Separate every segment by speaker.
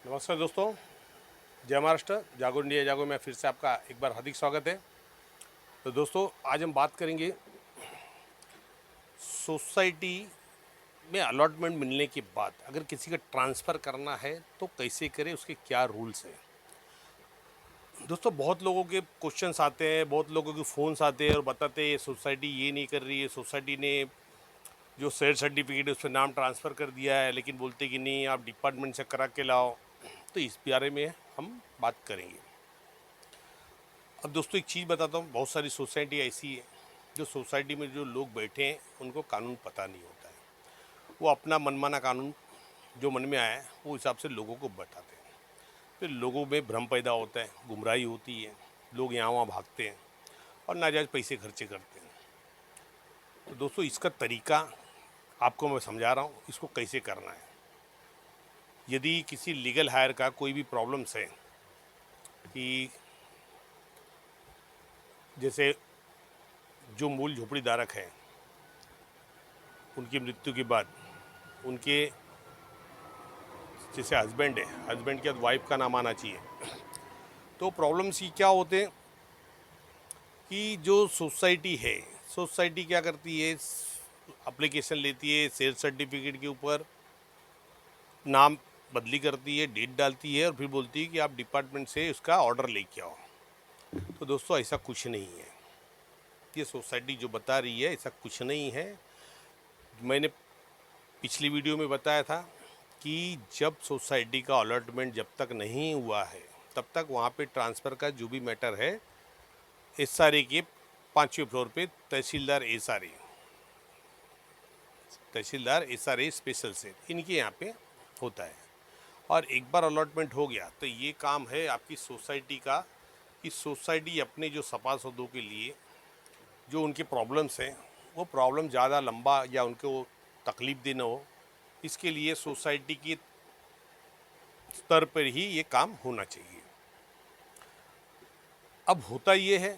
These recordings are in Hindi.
Speaker 1: नमस्कार दोस्तों, जय महाराष्ट्र। जागो इंडिया जागो में फिर से आपका एक बार हार्दिक स्वागत है। तो दोस्तों, आज हम बात करेंगे सोसाइटी में अलॉटमेंट मिलने के बाद अगर किसी का ट्रांसफ़र करना है तो कैसे करें, उसके क्या रूल्स हैं। दोस्तों, बहुत लोगों के क्वेश्चंस आते हैं, बहुत लोगों के फ़ोन्स आते हैं और बताते हैं ये सोसाइटी ये नहीं कर रही है, सोसाइटी ने जो शेयर सर्टिफिकेट है उस पर नाम ट्रांसफ़र कर दिया है, लेकिन बोलते कि नहीं आप डिपार्टमेंट से करा के लाओ। तो इस बारे में हम बात करेंगे। अब दोस्तों, एक चीज़ बताता हूँ, बहुत सारी सोसाइटी ऐसी है जो सोसाइटी में जो लोग बैठे हैं उनको कानून पता नहीं होता है। वो अपना मनमाना कानून जो मन में आया है वो हिसाब से लोगों को बताते हैं। फिर लोगों में भ्रम पैदा होता है, गुमराही होती है, लोग यहाँ वहाँ भागते हैं और नाजायज़ पैसे खर्चे करते हैं। तो दोस्तों, इसका तरीका आपको मैं समझा रहा हूँ, इसको कैसे करना है। यदि किसी लीगल हायर का कोई भी प्रॉब्लम्स है कि जैसे जो मूल झोपड़ी धारक हैं उनकी मृत्यु के बाद उनके जैसे हस्बैंड है, हस्बैंड के बाद वाइफ का नाम आना चाहिए। तो प्रॉब्लम्स ही क्या होते हैं कि जो सोसाइटी है, सोसाइटी क्या करती है, एप्लीकेशन लेती है, शेयर सर्टिफिकेट के ऊपर नाम बदली करती है, डेट डालती है और फिर बोलती है कि आप डिपार्टमेंट से उसका ऑर्डर लेके आओ। तो दोस्तों, ऐसा कुछ नहीं है। ये सोसाइटी जो बता रही है ऐसा कुछ नहीं है। मैंने पिछली वीडियो में बताया था कि जब सोसाइटी का अलॉटमेंट जब तक नहीं हुआ है तब तक वहाँ पे ट्रांसफ़र का जो भी मैटर है एसआरए के 5वें फ्लोर पे तहसीलदार एसआरए स्पेशल से इनके यहाँ पे होता है। और एक बार अलॉटमेंट हो गया तो ये काम है आपकी सोसाइटी का कि सोसाइटी अपने जो सभासदों के लिए जो उनके प्रॉब्लम्स हैं वो प्रॉब्लम ज़्यादा लंबा या उनको तकलीफ देना हो, इसके लिए सोसाइटी के स्तर पर ही ये काम होना चाहिए। अब होता ये है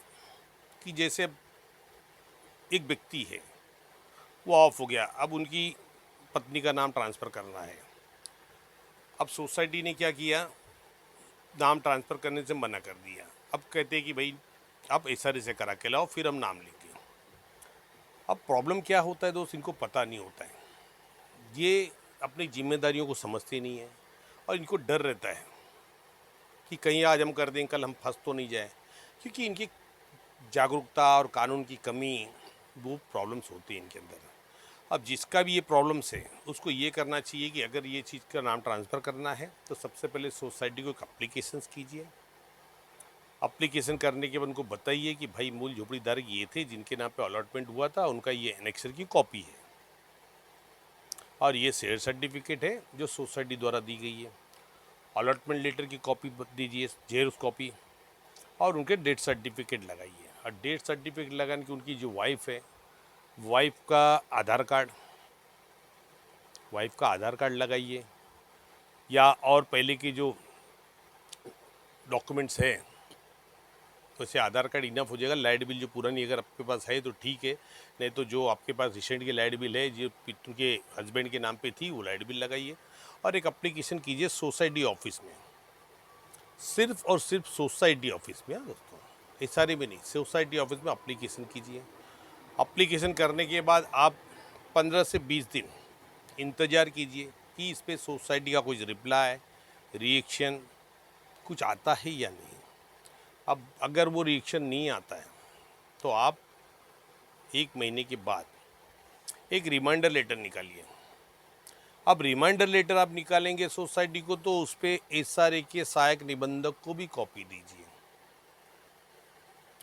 Speaker 1: कि जैसे एक व्यक्ति है, वो ऑफ हो गया, अब उनकी पत्नी का नाम ट्रांसफ़र करना है। अब सोसाइटी ने क्या किया, नाम ट्रांसफ़र करने से मना कर दिया। अब कहते हैं कि भाई आप एसआरए से करा के लाओ, फिर हम नाम लेंगे। अब प्रॉब्लम क्या होता है दोस्त, इनको पता नहीं होता है। ये अपनी जिम्मेदारियों को समझते नहीं है और इनको डर रहता है कि कहीं आज हम कर दें, कल हम फंस तो नहीं जाए, क्योंकि इनकी जागरूकता और कानून की कमी, वो प्रॉब्लम्स होती है इनके अंदर। अब जिसका भी ये प्रॉब्लम्स है उसको ये करना चाहिए कि अगर ये चीज़ का नाम ट्रांसफ़र करना है तो सबसे पहले सोसाइटी को एक अप्लीकेशंस कीजिए। अप्लीकेशन करने के बाद उनको बताइए कि भाई मूल झोपड़ी धारक ये थे जिनके नाम पे अलॉटमेंट हुआ था, उनका ये एनेक्सर की कॉपी है और ये शेयर सर्टिफिकेट है जो सोसाइटी द्वारा दी गई है। अलॉटमेंट लेटर की कॉपी दीजिए, जेरॉक्स कॉपी, और उनके डेथ सर्टिफिकेट लगाइए। और डेथ सर्टिफिकेट लगाने की उनकी जो वाइफ है, वाइफ का आधार कार्ड लगाइए, या और पहले के जो डॉक्यूमेंट्स हैं, वैसे आधार कार्ड इनफ हो जाएगा। लाइट बिल जो पुरानी अगर आपके पास है तो ठीक है, नहीं तो जो आपके पास रिसेंट की लाइट बिल है जो उनके हस्बैंड के नाम पे थी वो लाइट बिल लगाइए। और एक एप्लीकेशन कीजिए सोसाइटी ऑफिस में, सिर्फ और सिर्फ सोसाइटी ऑफिस में। हाँ दोस्तों, एसआरए में नहीं, सोसाइटी ऑफिस में एप्लीकेशन कीजिए। एप्लीकेशन करने के बाद आप 15 से 20 दिन इंतज़ार कीजिए कि इस पे सोसाइटी का कुछ रिप्लाई, रिएक्शन कुछ आता है या नहीं। अब अगर वो रिएक्शन नहीं आता है तो आप 1 महीने के बाद एक रिमाइंडर लेटर निकालिए। अब रिमाइंडर लेटर आप निकालेंगे सोसाइटी को तो उस पर एसआरए के सहायक निबंधक को भी कॉपी दीजिए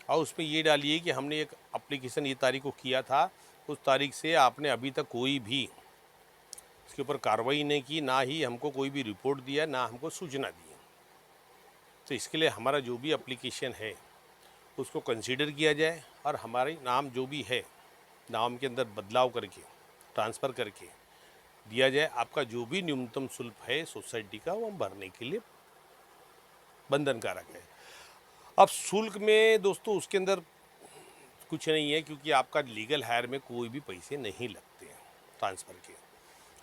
Speaker 1: और उसमें ये डालिए कि हमने एक एप्लीकेशन ये तारीख को किया था, उस तारीख से आपने अभी तक कोई भी इसके ऊपर कार्रवाई नहीं की, ना ही हमको कोई भी रिपोर्ट दिया, ना हमको सूचना दी। तो इसके लिए हमारा जो भी एप्लीकेशन है उसको कंसीडर किया जाए और हमारे नाम जो भी है, नाम के अंदर बदलाव करके ट्रांसफ़र करके दिया जाए। आपका जो भी न्यूनतम शुल्क है सोसाइटी का वो भरने के लिए बंधनकारक है। अब शुल्क में दोस्तों उसके अंदर कुछ नहीं है, क्योंकि आपका लीगल हायर में कोई भी पैसे नहीं लगते हैं ट्रांसफ़र के।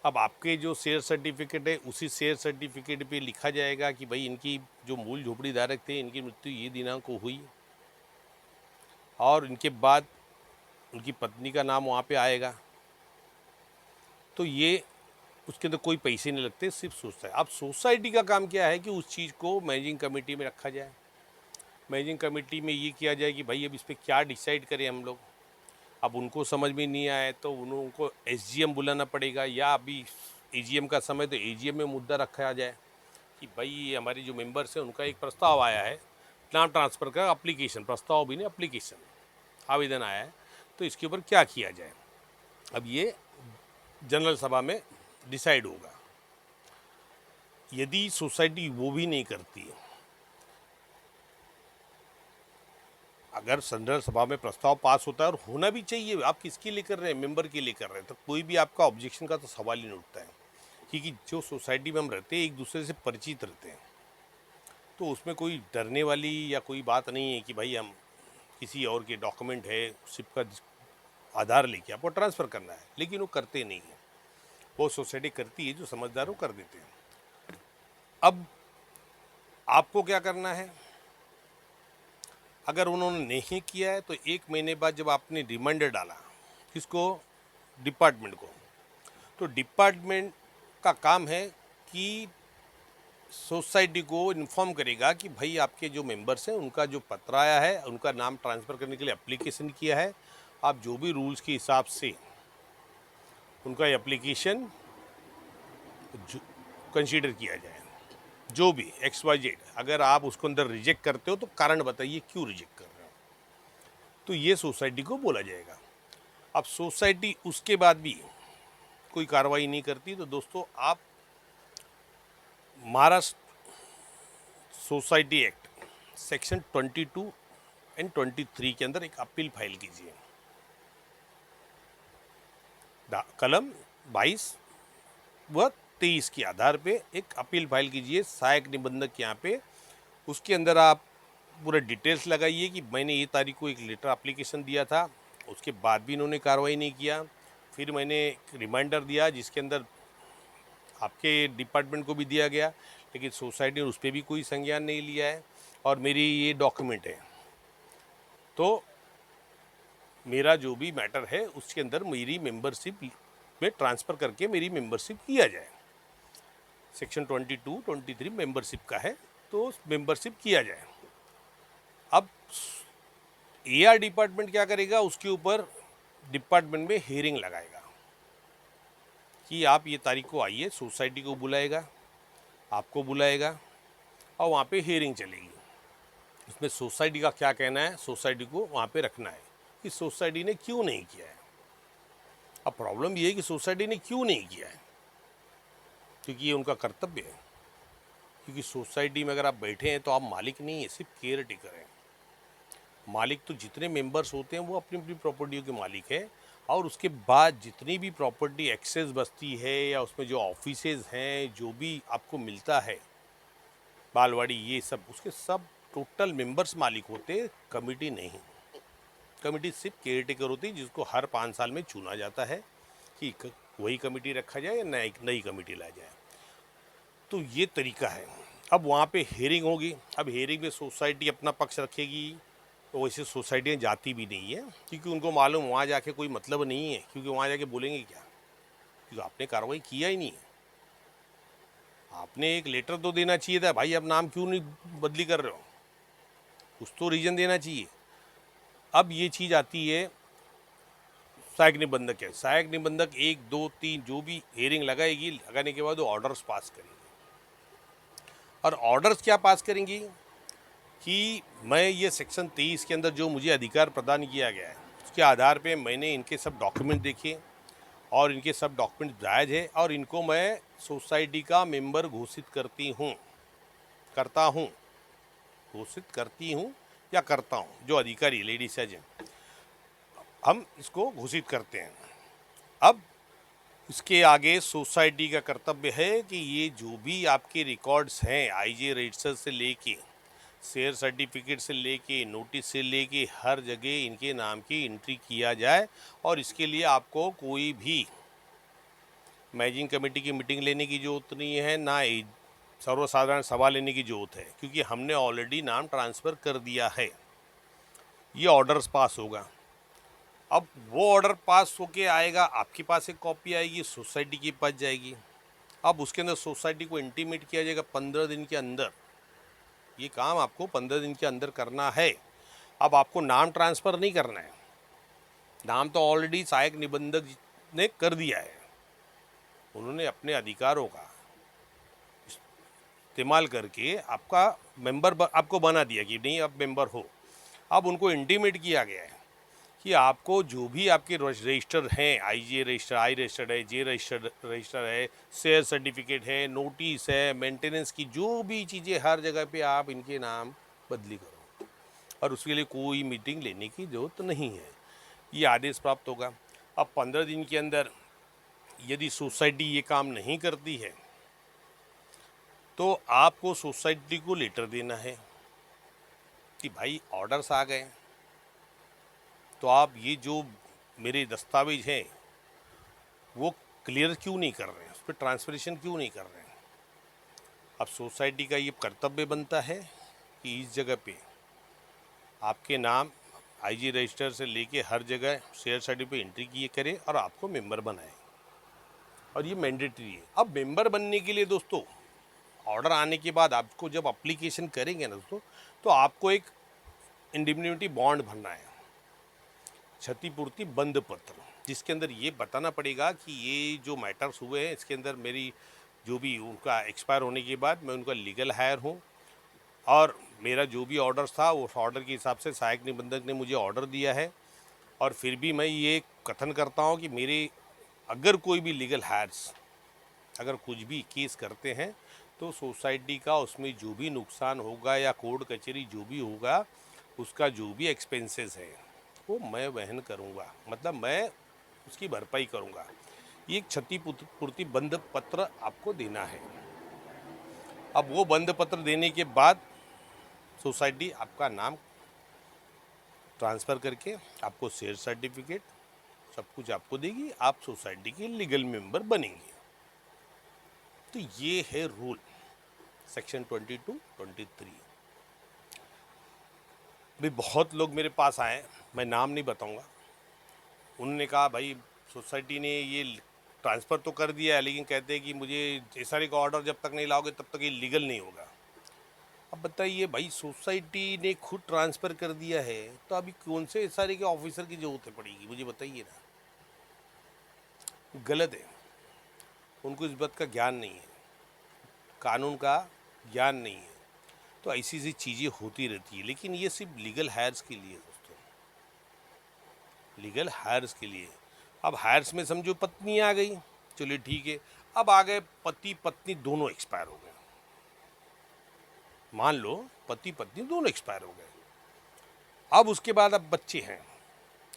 Speaker 1: अब आपके जो शेयर सर्टिफिकेट है उसी शेयर सर्टिफिकेट पे लिखा जाएगा कि भाई इनकी जो मूल झोपड़ी धारक थे इनकी मृत्यु ये दिनांक को हुई, और इनके बाद उनकी पत्नी का नाम वहाँ पे आएगा। तो ये उसके अंदर कोई पैसे नहीं लगते, सिर्फ सोचता है। अब सोसाइटी का काम क्या है कि उस चीज़ को मैनेजिंग कमेटी में रखा जाए। मैनेजिंग कमेटी में ये किया जाए कि भाई अब इस पर क्या डिसाइड करें हम लोग। अब उनको समझ में नहीं आए तो उनको एसजीएम बुलाना पड़ेगा, या अभी एजीएम का समय तो एजीएम में मुद्दा रखा जाए कि भाई ये हमारे जो मेंबर्स हैं उनका एक प्रस्ताव आया है, नाम ट्रांसफ़र का एप्लीकेशन, प्रस्ताव भी नहीं एप्लीकेशन, आवेदन आया है, तो इसके ऊपर क्या किया जाए। अब ये जनरल सभा में डिसाइड होगा। यदि सोसाइटी वो भी नहीं करती, अगर जनरल सभा में प्रस्ताव पास होता है, और होना भी चाहिए, आप किसके लिए कर रहे हैं, मेंबर के लिए कर रहे हैं, तो कोई भी आपका ऑब्जेक्शन का तो सवाल ही नहीं उठता है, क्योंकि जो सोसाइटी में हम रहते हैं एक दूसरे से परिचित रहते हैं, तो उसमें कोई डरने वाली या कोई बात नहीं है कि भाई हम किसी और के डॉक्यूमेंट है सिप का आधार लेके आपको ट्रांसफ़र करना है, लेकिन वो करते नहीं हैं। वो सोसाइटी करती है जो समझदार हो कर देते हैं। अब आपको क्या करना है, अगर उन्होंने नहीं किया है तो 1 महीने बाद जब आपने रिमाइंडर डाला किसको, डिपार्टमेंट को, तो डिपार्टमेंट का काम है कि सोसाइटी को इन्फॉर्म करेगा कि भाई आपके जो मेंबर्स हैं उनका जो पत्र आया है, उनका नाम ट्रांसफ़र करने के लिए एप्लीकेशन किया है, आप जो भी रूल्स के हिसाब से उनका एप्लीकेशन कंसीडर किया जाए, जो भी XYZ। अगर आप उसको अंदर रिजेक्ट करते हो तो कारण बताइए क्यों रिजेक्ट कर रहे हो, तो ये सोसाइटी को बोला जाएगा। अब सोसाइटी उसके बाद भी कोई कार्रवाई नहीं करती तो दोस्तों आप Maharashtra society act section 22 and 23 के अंदर एक अपील फाइल कीजिए। कलम 22 व 23 के आधार पे एक अपील फाइल कीजिए सहायक निबंधक यहाँ पे। उसके अंदर आप पूरे डिटेल्स लगाइए कि मैंने ये तारीख को एक लेटर एप्लीकेशन दिया था, उसके बाद भी इन्होंने कार्रवाई नहीं किया। फिर मैंने एक रिमाइंडर दिया जिसके अंदर आपके डिपार्टमेंट को भी दिया गया, लेकिन सोसाइटी ने उस पर भी कोई संज्ञान नहीं लिया है, और मेरी ये डॉक्यूमेंट है, तो मेरा जो भी मैटर है उसके अंदर मेरी मेंबरशिप में ट्रांसफ़र करके मेरी मेंबरशिप किया जाए। सेक्शन 22, 23 मेंबरशिप का है, तो मेंबरशिप किया जाए। अब AR डिपार्टमेंट क्या करेगा, उसके ऊपर डिपार्टमेंट में हियरिंग लगाएगा कि आप ये तारीख को आइए, सोसाइटी को बुलाएगा, आपको बुलाएगा, और वहाँ पे हियरिंग चलेगी। उसमें सोसाइटी का क्या कहना है, सोसाइटी को वहाँ पे रखना है कि सोसाइटी ने क्यों नहीं किया है। अब प्रॉब्लम ये है कि सोसाइटी ने क्यों नहीं किया है, क्योंकि ये उनका कर्तव्य है। क्योंकि सोसाइटी में अगर आप बैठे हैं तो आप मालिक नहीं है, सिर्फ केयर टेकर हैं। मालिक तो जितने मेंबर्स होते हैं वो अपनी अपनी प्रॉपर्टियों के मालिक है, और उसके बाद जितनी भी प्रॉपर्टी एक्सेस बस्ती है या उसमें जो ऑफिसेज हैं, जो भी आपको मिलता है, बालवाड़ी, ये सब, उसके सब टोटल मेंबर्स मालिक होते, कमेटी नहीं। कमेटी सिर्फ केयर टेकर होती है, जिसको हर 5 साल में चुना जाता है कि वही कमेटी रखा जाए या नई कमेटी लाई जाए। तो ये तरीका है। अब वहाँ पे हियरिंग होगी। अब हियरिंग में सोसाइटी अपना पक्ष रखेगी, तो वैसे सोसाइटियाँ जाती भी नहीं है, क्योंकि उनको मालूम वहाँ जाके कोई मतलब नहीं है, क्योंकि वहाँ जाके बोलेंगे क्या, क्योंकि आपने कार्रवाई किया ही नहीं है। आपने एक लेटर तो देना चाहिए था, भाई आप नाम क्यों नहीं बदली कर रहे हो, कुछ तो रीज़न देना चाहिए। अब ये चीज़ आती है सहायक निबंधक है। सहायक निबंधक 1, 2, 3 जो भी हियरिंग लगाएगी, लगाने के बाद वो ऑर्डर्स पास करेंगे। और ऑर्डर्स क्या पास करेंगी कि मैं ये सेक्शन 23 के अंदर जो मुझे अधिकार प्रदान किया गया है उसके आधार पे मैंने इनके सब डॉक्यूमेंट देखे, और इनके सब डॉक्यूमेंट जायज़ है, और इनको मैं सोसाइटी का मेंबर घोषित करता हूँ, घोषित करती हूँ या करता हूँ, जो अधिकारी लेडीज है हम इसको घोषित करते हैं। अब इसके आगे सोसाइटी का कर्तव्य है कि ये जो भी आपके रिकॉर्ड्स हैं, IJ रजिस्टर से लेके, शेयर सर्टिफिकेट से लेके, नोटिस से लेके, हर जगह इनके नाम की एंट्री किया जाए, और इसके लिए आपको कोई भी मैनेजिंग कमेटी की मीटिंग लेने की ज़रूरत नहीं है, ना सर्वसाधारण सभा लेने की ज़रूरत है, क्योंकि हमने ऑलरेडी नाम ट्रांसफ़र कर दिया है। ये ऑर्डर्स पास होगा। अब वो ऑर्डर पास होके आएगा, आपके पास एक कॉपी आएगी, सोसाइटी के पास जाएगी। अब उसके अंदर सोसाइटी को इंटीमेट किया जाएगा 15 दिन के अंदर। ये काम आपको 15 दिन के अंदर करना है। अब आपको नाम ट्रांसफ़र नहीं करना है, नाम तो ऑलरेडी सहायक निबंधक ने कर दिया है। उन्होंने अपने अधिकारों का इस्तेमाल करके आपका मेंबर आपको बना दिया कि नहीं आप मेंबर हो। अब उनको इंटीमेट किया गया है कि आपको जो भी आपके रजिस्टर हैं, आईजे रजिस्टर, आई रजिस्टर्ड है, जे रजिस्टर है, शेयर सर्टिफिकेट है, नोटिस है, मेंटेनेंस की जो भी चीज़ें, हर जगह पे आप इनके नाम बदली करो और उसके लिए कोई मीटिंग लेने की ज़रूरत नहीं है। ये आदेश प्राप्त होगा। अब 15 दिन के अंदर यदि सोसाइटी ये काम नहीं करती है तो आपको सोसाइटी को लेटर देना है कि भाई ऑर्डर्स आ गए, तो आप ये जो मेरे दस्तावेज हैं वो क्लियर क्यों नहीं कर रहे हैं, उस पर ट्रांसफरेशन क्यों नहीं कर रहे हैं। अब सोसाइटी का ये कर्तव्य बनता है कि इस जगह पे आपके नाम आईजी रजिस्टर से लेके हर जगह शेयर सर्टिफिकेट एंट्री किए करें और आपको मेंबर बनाएं, और ये मैंडेटरी है। अब मेंबर बनने के लिए दोस्तों ऑर्डर आने के बाद आपको जब अप्लीकेशन करेंगे ना दोस्तों, तो आपको एक इंडिमनिटी बॉन्ड भरना है, क्षतिपूर्ति बंद पत्र, जिसके अंदर ये बताना पड़ेगा कि ये जो मैटर्स हुए हैं इसके अंदर मेरी जो भी उनका एक्सपायर होने के बाद मैं उनका लीगल हायर हूँ, और मेरा जो भी ऑर्डर्स था उस ऑर्डर के हिसाब से सहायक निबंधक ने मुझे ऑर्डर दिया है, और फिर भी मैं ये कथन करता हूँ कि मेरे अगर कोई भी लीगल हायर्स अगर कुछ भी केस करते हैं तो सोसाइटी का उसमें जो भी नुकसान होगा या कोर्ट कचहरी जो भी होगा उसका जो भी एक्सपेंसेस है वो मैं वहन करूँगा, मतलब मैं उसकी भरपाई करूँगा। ये एक क्षतिपूर्ति बंध पत्र आपको देना है। अब वो बंध पत्र देने के बाद सोसाइटी आपका नाम ट्रांसफ़र करके आपको शेयर सर्टिफिकेट सब कुछ आपको देगी, आप सोसाइटी के लीगल मेंबर बनेंगे। तो ये है रूल सेक्शन 22, 23। भी बहुत लोग मेरे पास आए, मैं नाम नहीं बताऊंगा, उन्होंने कहा भाई सोसाइटी ने ये ट्रांसफ़र तो कर दिया है लेकिन कहते हैं कि मुझे एसआरए का ऑर्डर जब तक नहीं लाओगे तब तक ये लीगल नहीं होगा। अब बताइए भाई, सोसाइटी ने खुद ट्रांसफ़र कर दिया है तो अभी कौन से एसआरए के ऑफिसर की ज़रूरत पड़ेगी, मुझे बताइए ना। गलत है, उनको इस बात का ज्ञान नहीं है, कानून का ज्ञान नहीं है, तो ऐसी ऐसी चीज़ें होती रहती है। लेकिन ये सिर्फ लीगल हायर्स के लिए दोस्तों, लीगल हायर्स के लिए। अब हायर्स में समझो पत्नी आ गई, चलिए ठीक है, अब आ गए पति पत्नी दोनों एक्सपायर हो गए, मान लो पति पत्नी दोनों एक्सपायर हो गए। अब उसके बाद अब बच्चे हैं,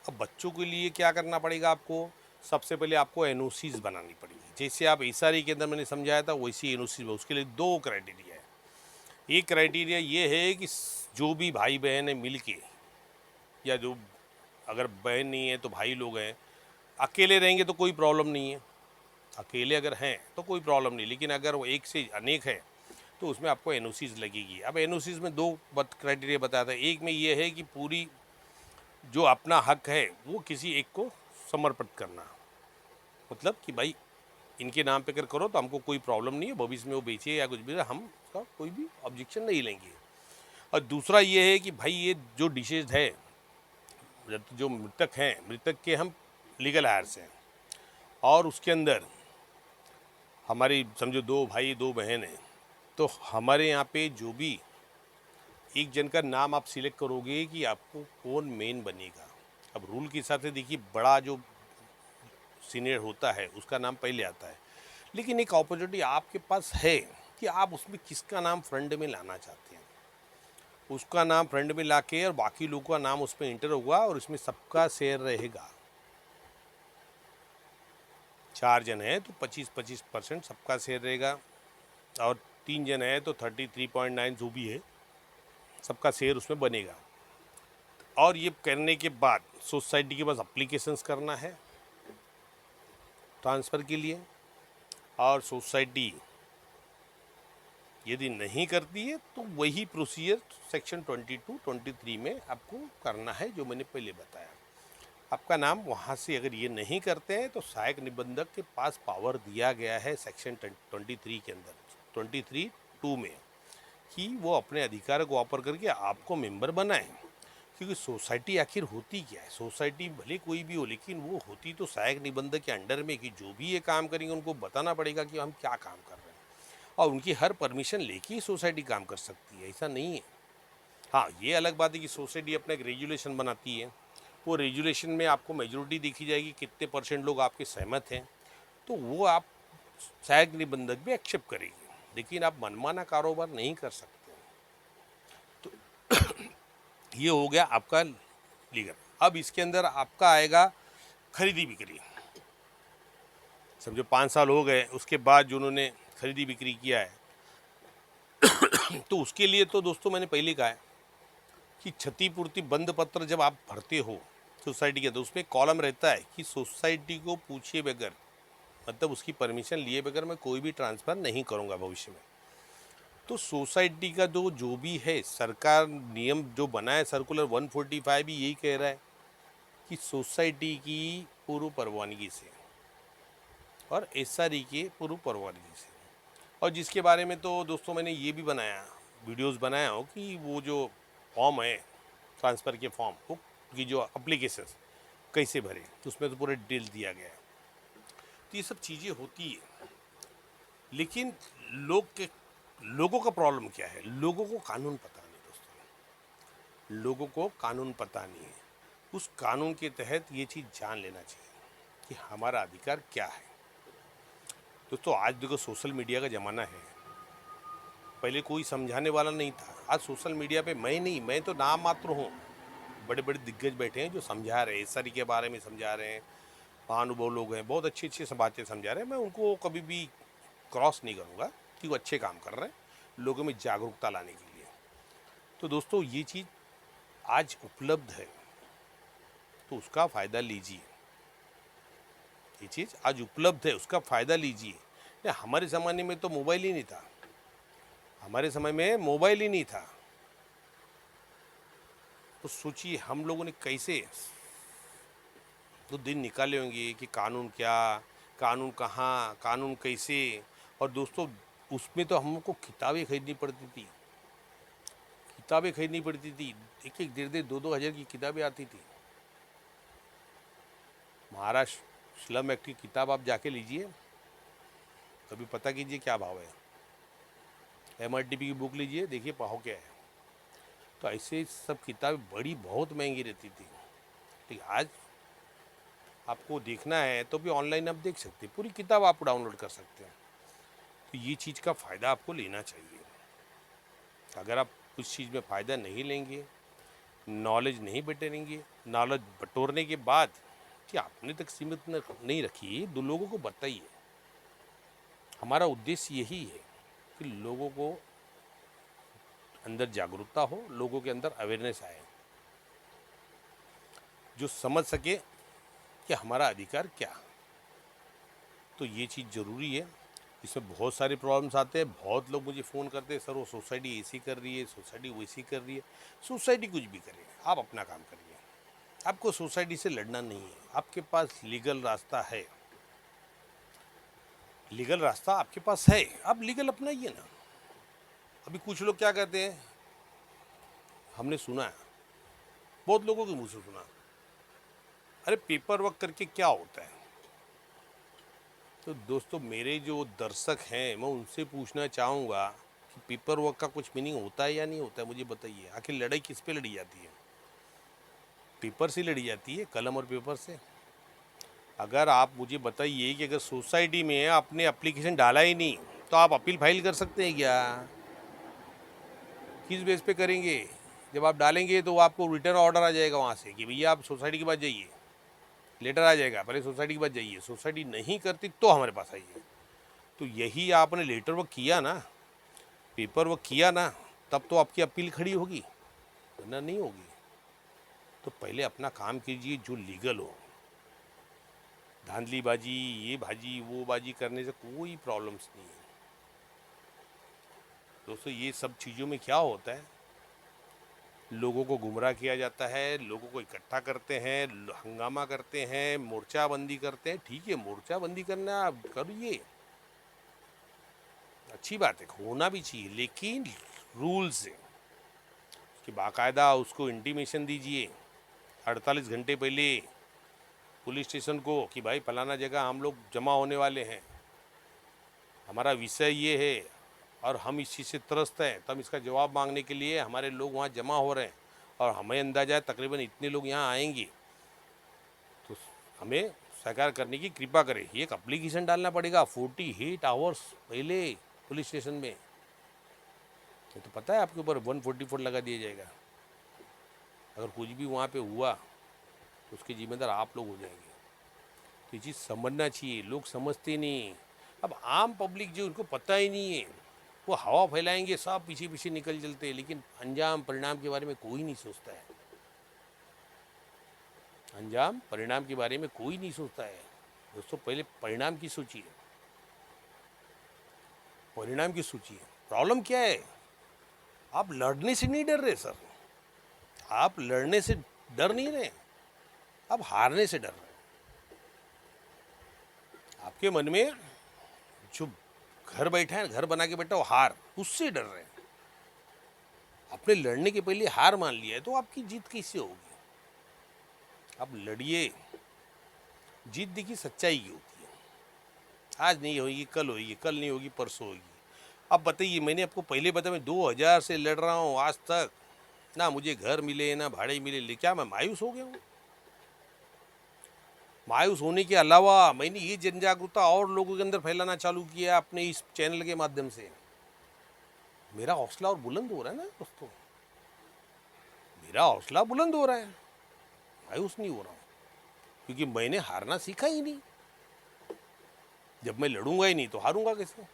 Speaker 1: अब बच्चों के लिए क्या करना पड़ेगा आपको, सबसे पहले आपको एनओसीज बनानी पड़ेगी। जैसे आप एसआरए के अंदर मैंने समझाया था वैसी एनओसी, उसके लिए 2 क्राइटेरिया है। एक क्राइटेरिया ये है कि जो भी भाई बहन है मिल के, या जो अगर बहन नहीं है तो भाई लोग हैं, अकेले रहेंगे तो कोई प्रॉब्लम नहीं है, अकेले अगर हैं तो कोई प्रॉब्लम नहीं, लेकिन अगर वो एक से अनेक है तो उसमें आपको एनओसीज लगेगी। अब एनओसीज में 2 क्राइटेरिया बताया था। एक में ये है कि पूरी जो अपना हक है वो किसी एक को समर्पित करना, मतलब कि भाई इनके नाम पे अगर करो तो हमको कोई प्रॉब्लम नहीं है, भविष्य में वो बेचे या कुछ भी, हम उसका कोई भी ऑब्जेक्शन नहीं लेंगे। और दूसरा ये है कि भाई ये जो डिशेज है, जो मृतक हैं, मृतक के हम लीगल हायर्स हैं, और उसके अंदर हमारी समझो 2 भाई 2 बहन हैं, तो हमारे यहाँ पे जो भी एक जन का नाम आप सिलेक्ट करोगे कि आपको कौन मेन बनेगा। अब रूल के हिसाब से देखिए, बड़ा जो सीनियर होता है उसका नाम पहले आता है, लेकिन एक अपॉर्चुनिटी आपके पास है कि आप उसमें किसका नाम फ्रंट में लाना चाहते हैं, उसका नाम फ्रंट में लाके और बाकी लोगों का नाम उसमें इंटर होगा और इसमें सबका शेयर रहेगा। 4 जन है तो 25% सबका शेयर रहेगा, और 3 जन है तो 33.9 जो भी है सबका शेयर उसमें बनेगा। और ये करने के बाद सोसाइटी के पास अप्लीकेशंस करना है ट्रांसफ़र के लिए, और सोसाइटी यदि नहीं करती है तो वही प्रोसीजर सेक्शन 22, 23 में आपको करना है, जो मैंने पहले बताया। आपका नाम वहाँ से अगर ये नहीं करते हैं तो सहायक निबंधक के पास पावर दिया गया है सेक्शन 23 के अंदर, 23(2) में, कि वो अपने अधिकार को वापर करके आपको मेंबर बनाएं। क्योंकि सोसाइटी आखिर होती क्या है? सोसाइटी भले कोई भी हो, लेकिन वो होती तो सहायक निबंधक के अंडर में, कि जो भी ये काम करेंगे उनको बताना पड़ेगा कि हम क्या काम कर रहे हैं, और उनकी हर परमिशन लेके ही सोसाइटी काम कर सकती है, ऐसा नहीं है। हाँ, ये अलग बात है कि सोसाइटी अपना एक रेजुलेशन बनाती है, वो रेजुलेशन में आपको मेजोरिटी देखी जाएगी, कितने % लोग आपके सहमत हैं, तो वो आप सहायक निबंधक भी एक्सेप्ट करेगी, लेकिन आप मनमाना कारोबार नहीं कर सकते। तो ये हो गया आपका लीगल। अब इसके अंदर आपका आएगा खरीदी बिक्री। समझो 5 साल हो गए, उसके बाद जो उन्होंने खरीदी बिक्री किया है तो उसके लिए तो दोस्तों मैंने पहले कहा है कि क्षतिपूर्ति बंद पत्र जब आप भरते हो सोसाइटी के, तो उसमें कॉलम रहता है कि सोसाइटी को पूछे बगैर, मतलब उसकी परमिशन लिए बगैर मैं कोई भी ट्रांसफ़र नहीं करूँगा भविष्य में। तो सोसाइटी का जो भी है, सरकार नियम जो बना है, सर्कुलर 145 भी यही कह रहा है कि सोसाइटी की पूर्व परवानगी से और एसआरई के पूर्व परवानगी से, और जिसके बारे में तो दोस्तों मैंने ये भी बनाया, वीडियोस बनाया हो कि वो जो फॉर्म है ट्रांसफ़र के फॉर्म, वो की जो अप्लीकेशन कैसे भरे, तो उसमें तो पूरा डिटेल दिया गया है। तो ये सब चीज़ें होती है, लेकिन लोगों का प्रॉब्लम क्या है? लोगों को कानून पता नहीं दोस्तों, लोगों को कानून पता नहीं है। उस कानून के तहत ये चीज़ जान लेना चाहिए कि हमारा अधिकार क्या है। दोस्तों आज देखो सोशल मीडिया का ज़माना है, पहले कोई समझाने वाला नहीं था। आज सोशल मीडिया पे मैं नहीं, मैं तो नाम मात्र हूँ, बड़े बड़े दिग्गज बैठे हैं जो समझा रहे हैं, एसआरई के बारे में समझा रहे हैं, महानुभाव लोग हैं, बहुत अच्छी अच्छी बातें समझा रहे हैं। मैं उनको कभी भी क्रॉस नहीं करूँगा कि वो अच्छे काम कर रहे हैं लोगों में जागरूकता लाने के लिए। तो दोस्तों ये चीज़ आज उपलब्ध है, तो उसका फ़ायदा लीजिए। ये चीज़ आज उपलब्ध है, उसका फ़ायदा लीजिए। हमारे ज़माने में तो मोबाइल ही नहीं था, हमारे समय में मोबाइल ही नहीं था, तो सोचिए हम लोगों ने कैसे तो दिन निकाले होंगे कि कानून क्या, कानून कहाँ, कानून कैसे। और दोस्तों उसमें तो हमको किताबें खरीदनी पड़ती थी, किताबें खरीदनी पड़ती थी, एक एक 1.5 2 हज़ार की किताबें आती थी। महाराष्ट्र स्लम एक्ट की किताब आप जाके लीजिए, कभी पता कीजिए क्या भाव है। एमआरटीपी की बुक लीजिए, देखिए भाव क्या है। तो ऐसे सब किताबें बड़ी बहुत महंगी रहती थी। ठीक, आज आपको देखना है तो भी ऑनलाइन आप देख सकते हैं, पूरी किताब आप डाउनलोड कर सकते हैं। तो ये चीज़ का फ़ायदा आपको लेना चाहिए। अगर आप उस चीज़ में फ़ायदा नहीं लेंगे, नॉलेज नहीं बटोरेंगे, नॉलेज बटोरने के बाद कि अपने तक सीमित नहीं रखिए, दो लोगों को बताइए। हमारा उद्देश्य यही है कि लोगों को अंदर जागरूकता हो, लोगों के अंदर अवेयरनेस आए, जो समझ सके कि हमारा अधिकार क्या। तो ये चीज़ ज़रूरी है। इसमें बहुत सारे प्रॉब्लम्स आते हैं, बहुत लोग मुझे फ़ोन करते हैं, सर वो सोसाइटी ऐसी कर रही है, सोसाइटी वैसी कर रही है। सोसाइटी कुछ भी करे, आप अपना काम करिए, आपको सोसाइटी से लड़ना नहीं है। आपके पास लीगल रास्ता है, लीगल रास्ता आपके पास है, आप लीगल अपनाइए ना। अभी कुछ लोग क्या कहते हैं, हमने सुना है, बहुत लोगों के मुँह से सुना, अरे पेपर वर्क करके क्या होता है। तो दोस्तों मेरे जो दर्शक हैं, मैं उनसे पूछना चाहूँगा कि पेपर वर्क का कुछ मीनिंग होता है या नहीं होता है, मुझे बताइए। आखिर लड़ाई किस पे लड़ी जाती है? पेपर से लड़ी जाती है, कलम और पेपर से। अगर आप मुझे बताइए कि अगर सोसाइटी में आपने एप्लीकेशन डाला ही नहीं, तो आप अपील फाइल कर सकते हैं क्या? किस बेस पे करेंगे? जब आप डालेंगे तो आपको रिटर्न ऑर्डर आ जाएगा वहाँ से कि भैया आप सोसाइटी के पास जाइए, लेटर आ जाएगा, पहले सोसाइटी के पास जाइए। सोसाइटी नहीं करती तो हमारे पास आइए। तो यही आपने लेटर वर्क किया ना, पेपर वर्क किया ना, तब तो आपकी अपील खड़ी होगी, वरना नहीं होगी। तो पहले अपना काम कीजिए जो लीगल हो, धांधलीबाजी, ये बाजी वो बाजी करने से कोई प्रॉब्लम्स नहीं है दोस्तों। ये सब चीज़ों में क्या होता है, लोगों को गुमराह किया जाता है, लोगों को इकट्ठा करते हैं, हंगामा करते हैं, मोर्चाबंदी करते हैं। ठीक है, मोर्चाबंदी करना आप करिए, अच्छी बात है, होना भी चाहिए, लेकिन रूल से कि बाकायदा उसको इंटीमेशन दीजिए 48 घंटे पहले पुलिस स्टेशन को कि भाई फलाना जगह हम लोग जमा होने वाले हैं, हमारा विषय ये है और हम इस चीज़ से त्रस्त हैं, तब इसका जवाब मांगने के लिए हमारे लोग वहाँ जमा हो रहे हैं और हमें अंदाजा है तकरीबन इतने लोग यहाँ आएंगे, तो हमें सहकार करने की कृपा करें। ये एक एप्लीकेशन डालना पड़ेगा 48 आवर्स पहले पुलिस स्टेशन में। ये तो पता है आपके ऊपर 144 लगा दिया जाएगा। अगर कुछ भी वहाँ पे हुआ तो उसके जिम्मेदार आप लोग हो जाएंगे। तो ये चीज़ समझना चाहिए, लोग समझते नहीं। अब आम पब्लिक जो उनको पता ही नहीं है, वो हवा फैलाएंगे, सब पीछे पीछे निकल चलते हैं, लेकिन अंजाम परिणाम के बारे में कोई नहीं सोचता है। अंजाम परिणाम के बारे में कोई नहीं सोचता है दोस्तों। पहले परिणाम की सोचिए, परिणाम की सोचिए। प्रॉब्लम क्या है, आप लड़ने से नहीं डर रहे सर, आप लड़ने से डर नहीं रहे, आप हारने से डर रहे। आपके मन में जो घर बैठा है, घर बना के बैठा, वो हार, उससे डर रहे हैं। आपने लड़ने के पहले हार मान लिया है तो आपकी जीत कैसे होगी। आप लड़िए, जीत देखिए सच्चाई की होती है। आज नहीं होगी कल होगी, कल नहीं होगी परसों होगी। अब बताइए, मैंने आपको पहले बताया मैं 2000 से लड़ रहा हूँ, आज तक ना मुझे घर मिले ना भाड़े मिले, ले क्या मैं मायूस हो गया हूँ। मायूस होने के अलावा मैंने ये जन जागरूकता और लोगों के अंदर फैलाना चालू किया अपने इस चैनल के माध्यम से। मेरा हौसला और बुलंद हो रहा है ना दोस्तों, मेरा हौसला बुलंद हो रहा है, मायूस नहीं हो रहा हूँ, क्योंकि मैंने हारना सीखा ही नहीं। जब मैं लड़ूंगा ही नहीं तो हारूंगा कैसे।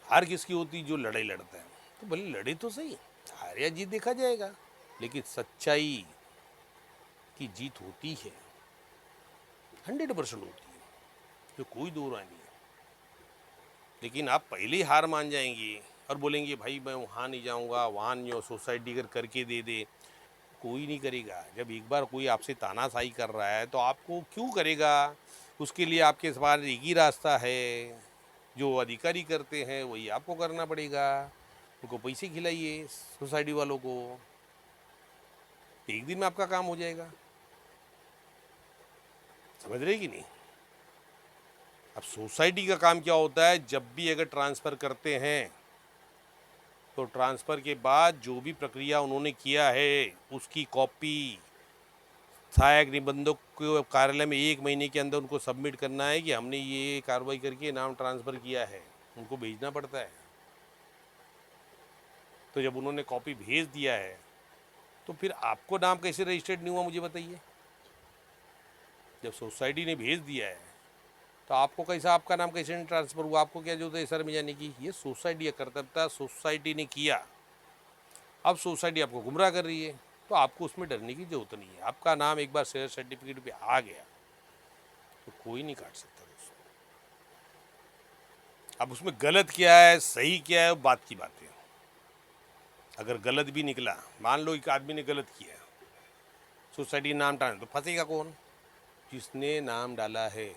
Speaker 1: हार किसकी होती, जो लड़ाई लड़ता है। तो भले लड़े तो सही, हार या जीत देखा जाएगा, लेकिन सच्चाई की जीत होती है, 100% होती है, जो कोई दो राय नहीं है। लेकिन आप पहले ही हार मान जाएंगे और बोलेंगे भाई मैं वहाँ नहीं जाऊँगा, वहाँ नहीं हो, सोसाइटी अगर करके दे दे, कोई नहीं करेगा। जब एक बार कोई आपसे तानाशाही कर रहा है तो आपको क्यों करेगा। उसके लिए आपके पास एक ही रास्ता है, जो अधिकारी करते हैं वही आपको करना पड़ेगा। उनको पैसे खिलाइए सोसाइटी वालों को, एक दिन में आपका काम हो जाएगा। समझ रहे कि नहीं। अब सोसाइटी का काम क्या होता है, जब भी अगर ट्रांसफ़र करते हैं तो ट्रांसफ़र के बाद जो भी प्रक्रिया उन्होंने किया है उसकी कॉपी सहायक निबंधक के कार्यालय में 1 महीने के अंदर उनको सबमिट करना है कि हमने ये कार्रवाई करके नाम ट्रांसफ़र किया है, उनको भेजना पड़ता है। तो जब उन्होंने कॉपी भेज दिया है तो फिर आपको नाम कैसे रजिस्टर्ड नहीं हुआ मुझे बताइए। जब सोसाइटी ने भेज दिया है तो आपको कैसा, आपका नाम कैसे नहीं ट्रांसफ़र हुआ, आपको क्या जरूरत है सर में जाने की। ये सोसाइटी का कर्तव्य था, सोसाइटी ने किया। अब सोसाइटी आपको गुमराह कर रही है तो आपको उसमें डरने की जरूरत नहीं है। आपका नाम एक बार शेयर सर्टिफिकेट पे आ गया तो कोई नहीं काट सकता दोस्तों। अब उसमें गलत क्या है सही क्या है बात की बात है। अगर गलत भी निकला, मान लो एक आदमी ने गलत किया, सोसाइटी नाम डाला, तो फंसेगा कौन, जिसने नाम डाला है।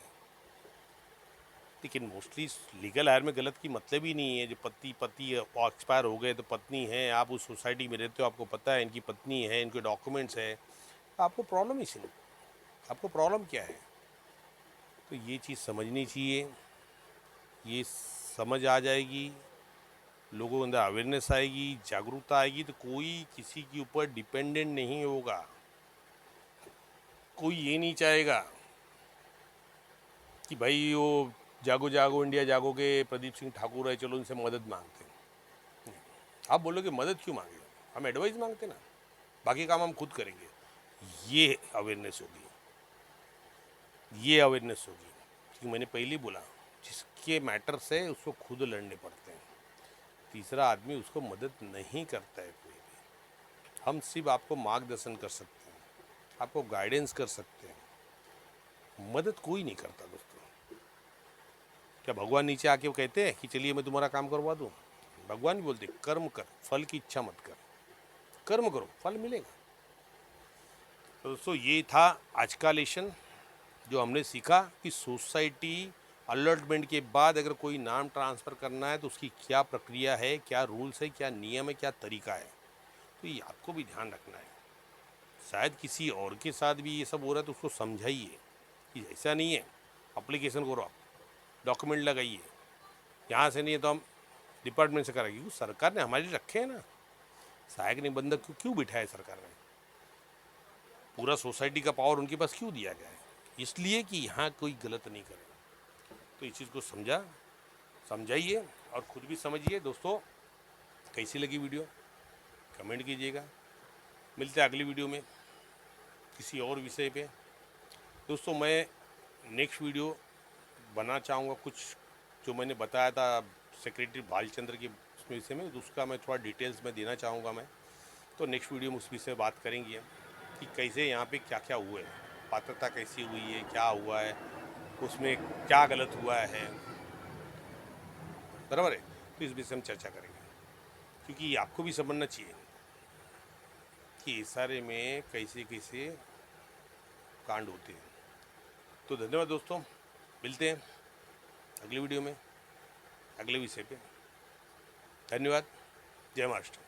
Speaker 1: लेकिन मोस्टली लीगल हायर में गलत की मतलब ही नहीं है। जो पति एक्सपायर हो गए तो पत्नी है, आप उस सोसाइटी में रहते हो, आपको पता है इनकी पत्नी है, इनके डॉक्यूमेंट्स है, आपको प्रॉब्लम ही नहीं। आपको प्रॉब्लम क्या है। तो ये चीज़ समझनी चाहिए, ये समझ आ जाएगी, लोगों के अंदर अवेयरनेस आएगी, जागरूकता आएगी, तो कोई किसी के ऊपर डिपेंडेंट नहीं होगा। कोई ये नहीं चाहेगा कि भाई वो जागो जागो इंडिया जागो के प्रदीप सिंह ठाकुर है, चलो उनसे मदद मांगते हैं। आप बोलोगे मदद क्यों मांगे, हम एडवाइस मांगते ना, बाकी काम हम खुद करेंगे। ये अवेयरनेस होगी, ये अवेयरनेस होगी। क्योंकि मैंने पहले ही बोला, जिसके मैटर्स है उसको खुद लड़ने पड़ते हैं, तीसरा आदमी उसको मदद नहीं करता है कोई भी। हम सिर्फ आपको मार्गदर्शन कर सकते हैं, आपको गाइडेंस कर सकते हैं, मदद कोई नहीं करता दोस्तों। क्या भगवान नीचे आके वो कहते हैं कि चलिए मैं तुम्हारा काम करवा दूँ? भगवान भी बोलते कर्म कर, फल की इच्छा मत कर, कर्म करो फल मिलेगा। तो दोस्तों ये था आज का लेसन, जो हमने सीखा कि सोसाइटी अलॉटमेंट के बाद अगर कोई नाम ट्रांसफ़र करना है तो उसकी क्या प्रक्रिया है, क्या रूल्स है, क्या नियम है, क्या तरीका है। तो ये आपको भी ध्यान रखना है। शायद किसी और के साथ भी ये सब हो रहा है तो उसको समझाइए कि ऐसा नहीं है, अप्लीकेशन करो, आप डॉक्यूमेंट लगाइए, यहाँ से नहीं है तो हम डिपार्टमेंट से कराएंगे, क्योंकि सरकार ने हमारे लिए रखे हैं ना। सहायक निबंधक को क्यों बिठाया सरकार ने? पूरा सोसाइटी का पावर उनके पास क्यों दिया गया है? इसलिए कि यहाँ कोई गलत नहीं करे। तो इस चीज़ को समझाइए और ख़ुद भी समझिए। दोस्तों कैसी लगी वीडियो कमेंट कीजिएगा। मिलते हैं अगली वीडियो में किसी और विषय पे। दोस्तों मैं नेक्स्ट वीडियो बना चाहूँगा कुछ जो मैंने बताया था सेक्रेटरी भालचंद्र के विषय में, उसका मैं थोड़ा डिटेल्स में देना चाहूँगा मैं। तो नेक्स्ट वीडियो में उस विषय बात करेंगे हम कि कैसे यहाँ पे क्या क्या हुआ है, पात्रता कैसी हुई है, क्या हुआ है, उसमें क्या गलत हुआ है, बराबर है। तो इस विषय में चर्चा करेंगे, क्योंकि आपको भी समझना चाहिए कि इस सारे में कैसे कैसे कांड होते हैं। तो धन्यवाद दोस्तों, मिलते हैं अगली वीडियो में अगले विषय पे। धन्यवाद। जय महाराष्ट्र।